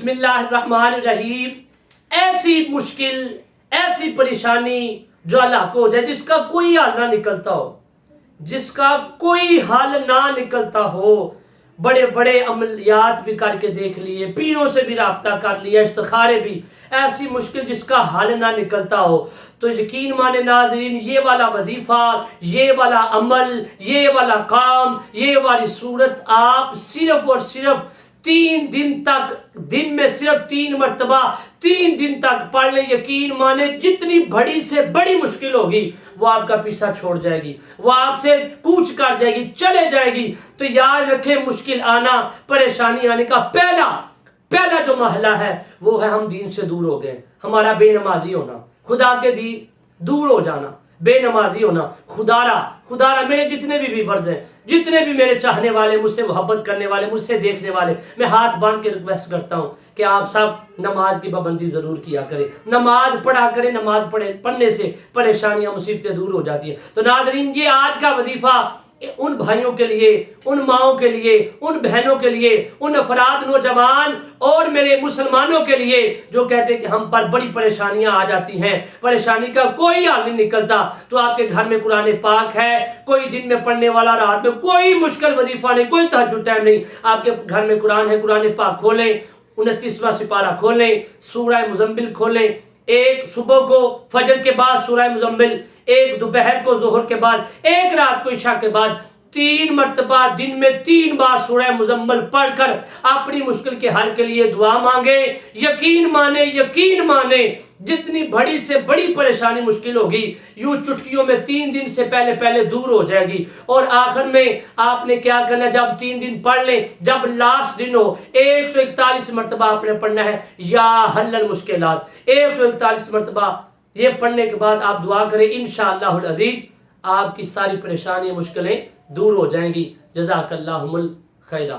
بسم اللہ الرحمن الرحیم۔ ایسی مشکل، ایسی پریشانی جو اللہ کو ہو جائے، جس کا کوئی حل نہ نکلتا ہو، جس کا کوئی حل نہ نکلتا ہو، بڑے بڑے عملیات بھی کر کے دیکھ لیے، پیروں سے بھی رابطہ کر لیا، استخارے بھی، ایسی مشکل جس کا حل نہ نکلتا ہو، تو یقین مانے ناظرین، یہ والا وظیفہ، یہ والا عمل، یہ والا کام، یہ والی صورت آپ صرف اور صرف 3 دن تک، دن میں صرف 3 مرتبہ 3 دن تک پڑھ لیں۔ یقین مانے جتنی بڑی سے بڑی مشکل ہوگی وہ آپ کا پیچھا چھوڑ جائے گی، وہ آپ سے کوچ کر جائے گی، چلے جائے گی۔ تو یاد رکھیں، مشکل آنا، پریشانی آنے کا پہلا جو مرحلہ ہے وہ ہے ہم دین سے دور ہو گئے، ہمارا بے نمازی ہونا، خدا کے دور ہو جانا، بے نمازی ہونا۔ خدا را میرے جتنے بھی ویورز ہیں، جتنے بھی میرے چاہنے والے، مجھ سے محبت کرنے والے، مجھ سے دیکھنے والے، میں ہاتھ باندھ کے ریکویسٹ کرتا ہوں کہ آپ سب نماز کی پابندی ضرور کیا کریں، نماز پڑھا کریں۔ نماز پڑھنے سے پریشانیاں، مصیبتیں دور ہو جاتی ہیں۔ تو ناظرین، یہ آج کا وظیفہ ان بھائیوں کے لیے، ان ماؤں کے لیے، ان بہنوں کے لیے، ان افراد، نوجوان اور میرے مسلمانوں کے لیے جو کہتے ہیں کہ ہم پر بڑی پریشانیاں آ جاتی ہیں، پریشانی کا کوئی حل نہیں نکلتا، تو آپ کے گھر میں قرآن پاک ہے، کوئی دن میں پڑھنے والا، رات میں کوئی مشکل وظیفہ نہیں، کوئی تہجد ٹائم نہیں، آپ کے گھر میں قرآن ہے، قرآن پاک کھولیں، 29واں سپارہ کھولیں، سورہ مزمل کھولیں، ایک صبح کو فجر کے بعد سورہ مزمل، ایک دوپہر کو ظہر کے بعد، ایک رات کو عشاء کے بعد 3 مرتبہ دن میں 3 بار سورہ مزمل پڑھ کر اپنی مشکل کے حل کے لیے دعا مانگے۔ یقین مانے جتنی بڑی سے بڑی پریشانی مشکل ہوگی، یوں چٹکیوں میں 3 دن سے پہلے دور ہو جائے گی۔ اور آخر میں آپ نے کیا کرنا، جب 3 دن پڑھ لیں، جب لاسٹ دن ہو، 141 مرتبہ آپ نے پڑھنا ہے یا حل المشکلات، 141 مرتبہ یہ پڑھنے کے بعد آپ دعا کریں، انشاءاللہ العزیز آپ کی ساری پریشانیاں، مشکلیں دور ہو جائیں گی۔ جزاک اللہ الخیرہ۔